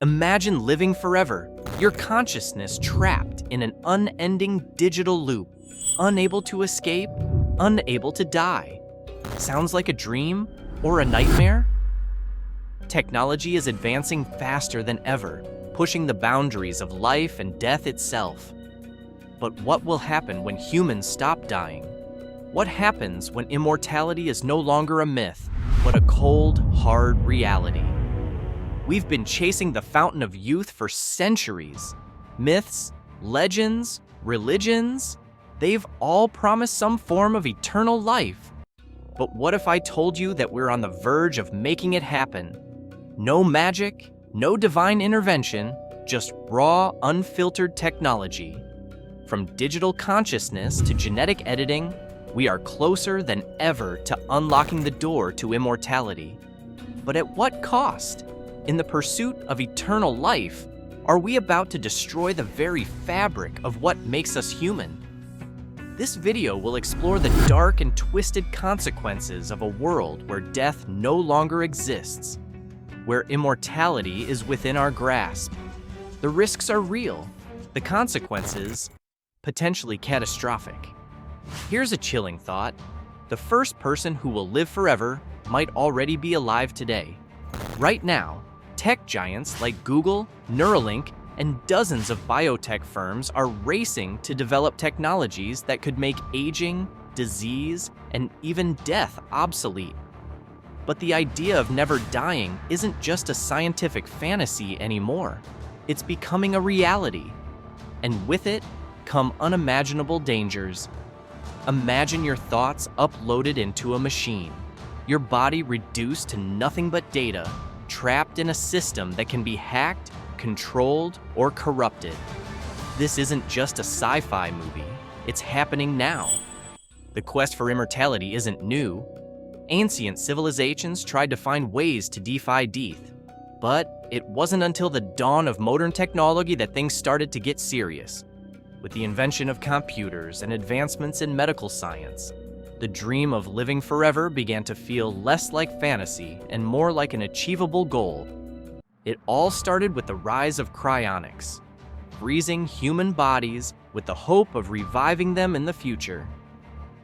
Imagine living forever, your consciousness trapped in an unending digital loop, unable to escape, unable to die. Sounds like a dream or a nightmare? Technology is advancing faster than ever, pushing the boundaries of life and death itself. But what will happen when humans stop dying? What happens when immortality is no longer a myth, but a cold, hard reality? We've been chasing the fountain of youth for centuries. Myths, legends, religions, they've all promised some form of eternal life. But what if I told you that we're on the verge of making it happen? No magic, no divine intervention, just raw, unfiltered technology. From digital consciousness to genetic editing, we are closer than ever to unlocking the door to immortality. But at what cost? In the pursuit of eternal life, are we about to destroy the very fabric of what makes us human? This video will explore the dark and twisted consequences of a world where death no longer exists, where immortality is within our grasp. The risks are real, the consequences potentially catastrophic. Here's a chilling thought. The first person who will live forever might already be alive today. Right now, tech giants like Google, Neuralink, and dozens of biotech firms are racing to develop technologies that could make aging, disease, and even death obsolete. But the idea of never dying isn't just a scientific fantasy anymore. It's becoming a reality. And with it come unimaginable dangers. Imagine your thoughts uploaded into a machine, your body reduced to nothing but data, trapped in a system that can be hacked, controlled, or corrupted. This isn't just a sci-fi movie, it's happening now. The quest for immortality isn't new. Ancient civilizations tried to find ways to defy death, but it wasn't until the dawn of modern technology that things started to get serious. With the invention of computers and advancements in medical science, the dream of living forever began to feel less like fantasy and more like an achievable goal. It all started with the rise of cryonics, freezing human bodies with the hope of reviving them in the future.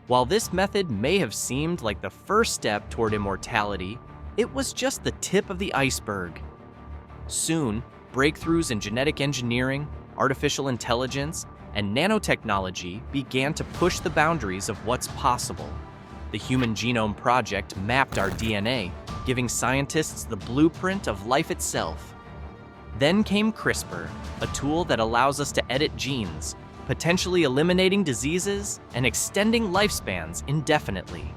While this method may have seemed like the first step toward immortality, it was just the tip of the iceberg. Soon, breakthroughs in genetic engineering, artificial intelligence, and nanotechnology began to push the boundaries of what's possible. The Human Genome Project mapped our DNA, giving scientists the blueprint of life itself. Then came CRISPR, a tool that allows us to edit genes, potentially eliminating diseases and extending lifespans indefinitely.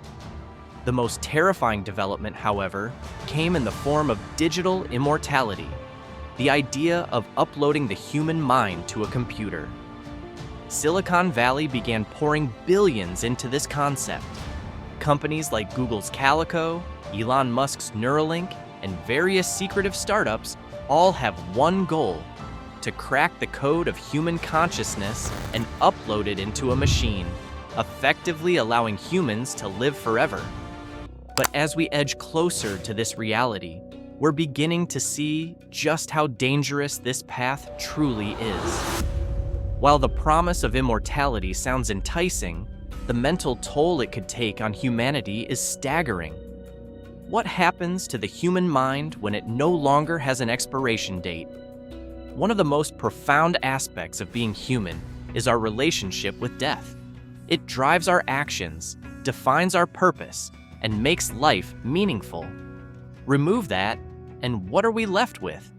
The most terrifying development, however, came in the form of digital immortality, the idea of uploading the human mind to a computer. Silicon Valley began pouring billions into this concept. Companies like Google's Calico, Elon Musk's Neuralink, and various secretive startups all have one goal: to crack the code of human consciousness and upload it into a machine, effectively allowing humans to live forever. But as we edge closer to this reality, we're beginning to see just how dangerous this path truly is. While the promise of immortality sounds enticing, the mental toll it could take on humanity is staggering. What happens to the human mind when it no longer has an expiration date? One of the most profound aspects of being human is our relationship with death. It drives our actions, defines our purpose, and makes life meaningful. Remove that, and what are we left with?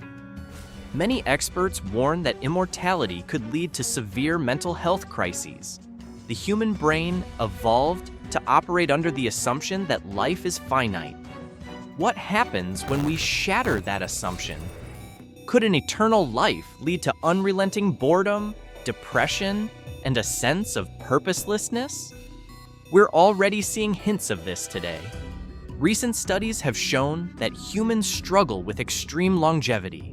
Many experts warn that immortality could lead to severe mental health crises. The human brain evolved to operate under the assumption that life is finite. What happens when we shatter that assumption? Could an eternal life lead to unrelenting boredom, depression, and a sense of purposelessness? We're already seeing hints of this today. Recent studies have shown that humans struggle with extreme longevity.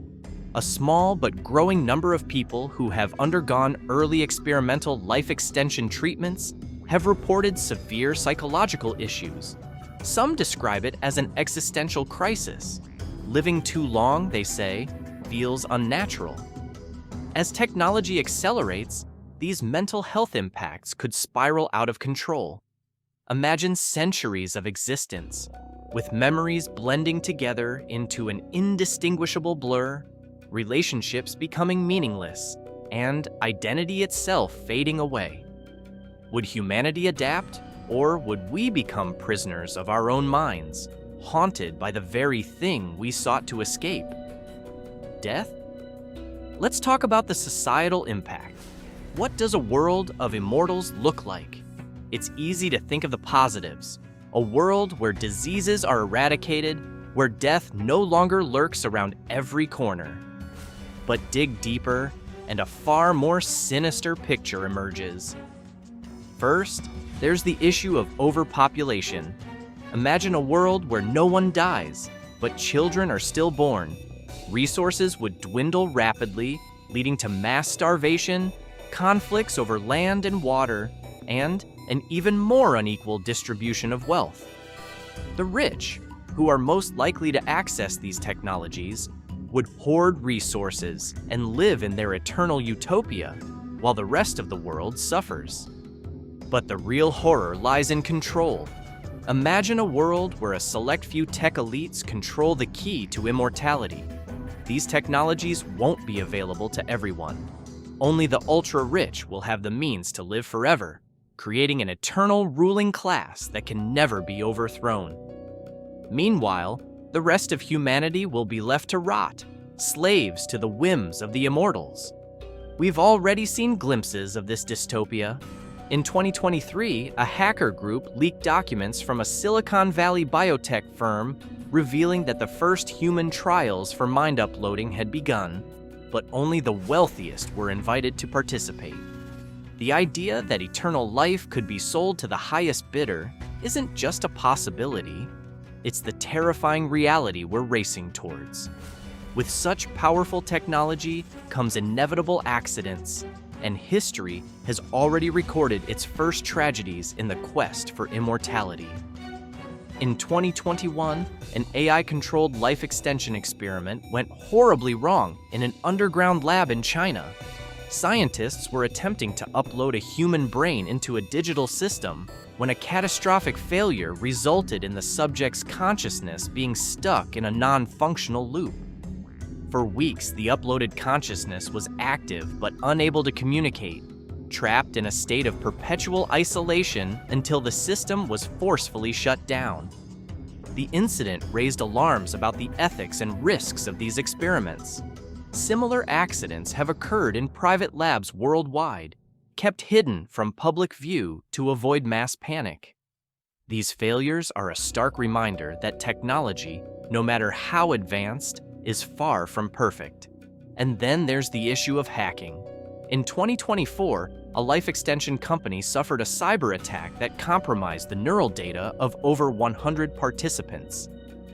A small but growing number of people who have undergone early experimental life extension treatments have reported severe psychological issues. Some describe it as an existential crisis. Living too long, they say, feels unnatural. As technology accelerates, these mental health impacts could spiral out of control. Imagine centuries of existence, with memories blending together into an indistinguishable blur, relationships becoming meaningless, and identity itself fading away. Would humanity adapt, or would we become prisoners of our own minds, haunted by the very thing we sought to escape? Death? Let's talk about the societal impact. What does a world of immortals look like? It's easy to think of the positives. A world where diseases are eradicated, where death no longer lurks around every corner. But dig deeper, and a far more sinister picture emerges. First, there's the issue of overpopulation. Imagine a world where no one dies, but children are still born. Resources would dwindle rapidly, leading to mass starvation, conflicts over land and water, and an even more unequal distribution of wealth. The rich, who are most likely to access these technologies, would hoard resources and live in their eternal utopia, while the rest of the world suffers. But the real horror lies in control. Imagine a world where a select few tech elites control the key to immortality. These technologies won't be available to everyone. Only the ultra-rich will have the means to live forever, creating an eternal ruling class that can never be overthrown. Meanwhile, the rest of humanity will be left to rot, slaves to the whims of the immortals. We've already seen glimpses of this dystopia. In 2023, a hacker group leaked documents from a Silicon Valley biotech firm revealing that the first human trials for mind uploading had begun, but only the wealthiest were invited to participate. The idea that eternal life could be sold to the highest bidder isn't just a possibility. It's the terrifying reality we're racing towards. With such powerful technology comes inevitable accidents, and history has already recorded its first tragedies in the quest for immortality. In 2021, an AI-controlled life extension experiment went horribly wrong in an underground lab in China. Scientists were attempting to upload a human brain into a digital system when a catastrophic failure resulted in the subject's consciousness being stuck in a non-functional loop. For weeks, the uploaded consciousness was active but unable to communicate, trapped in a state of perpetual isolation until the system was forcefully shut down. The incident raised alarms about the ethics and risks of these experiments. Similar accidents have occurred in private labs worldwide, kept hidden from public view to avoid mass panic. These failures are a stark reminder that technology, no matter how advanced, is far from perfect. And then there's the issue of hacking. In 2024, a life extension company suffered a cyber attack that compromised the neural data of over 100 participants.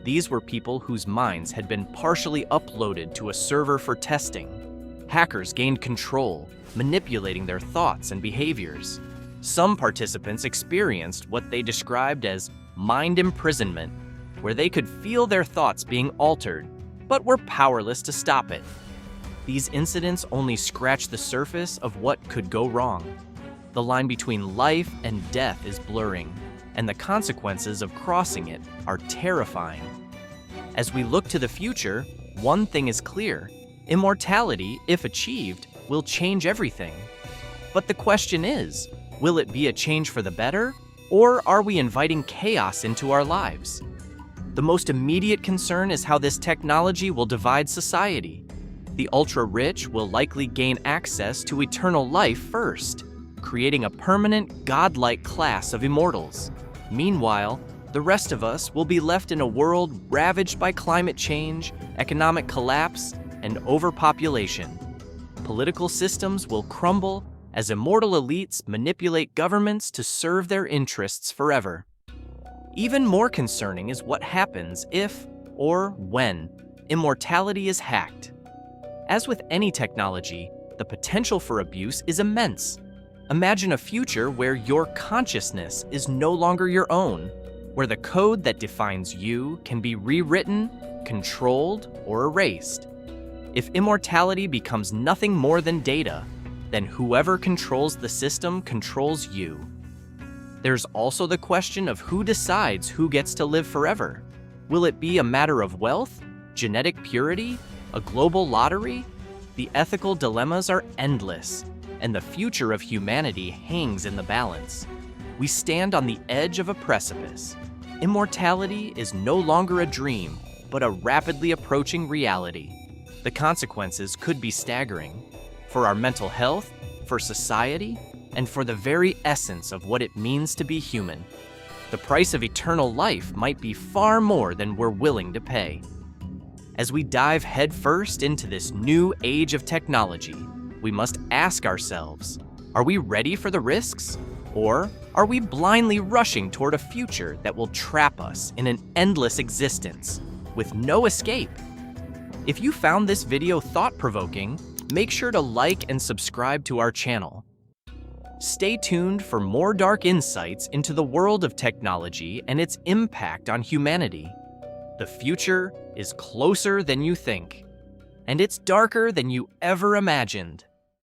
These were people whose minds had been partially uploaded to a server for testing. Hackers gained control, manipulating their thoughts and behaviors. Some participants experienced what they described as mind imprisonment, where they could feel their thoughts being altered, but were powerless to stop it. These incidents only scratch the surface of what could go wrong. The line between life and death is blurring, and the consequences of crossing it are terrifying. As we look to the future, one thing is clear: immortality, if achieved, will change everything. But the question is, will it be a change for the better, or are we inviting chaos into our lives? The most immediate concern is how this technology will divide society. The ultra-rich will likely gain access to eternal life first, creating a permanent, godlike class of immortals. Meanwhile, the rest of us will be left in a world ravaged by climate change, economic collapse, and overpopulation. Political systems will crumble as immortal elites manipulate governments to serve their interests forever. Even more concerning is what happens if, or when, immortality is hacked. As with any technology, the potential for abuse is immense. Imagine a future where your consciousness is no longer your own, where the code that defines you can be rewritten, controlled, or erased. If immortality becomes nothing more than data, then whoever controls the system controls you. There's also the question of who decides who gets to live forever. Will it be a matter of wealth, genetic purity, a global lottery? The ethical dilemmas are endless, and the future of humanity hangs in the balance. We stand on the edge of a precipice. Immortality is no longer a dream, but a rapidly approaching reality. The consequences could be staggering for our mental health, for society, and for the very essence of what it means to be human. The price of eternal life might be far more than we're willing to pay. As we dive headfirst into this new age of technology, we must ask ourselves, are we ready for the risks? Or are we blindly rushing toward a future that will trap us in an endless existence with no escape? If you found this video thought-provoking, make sure to like and subscribe to our channel. Stay tuned for more dark insights into the world of technology and its impact on humanity. The future is closer than you think, and it's darker than you ever imagined.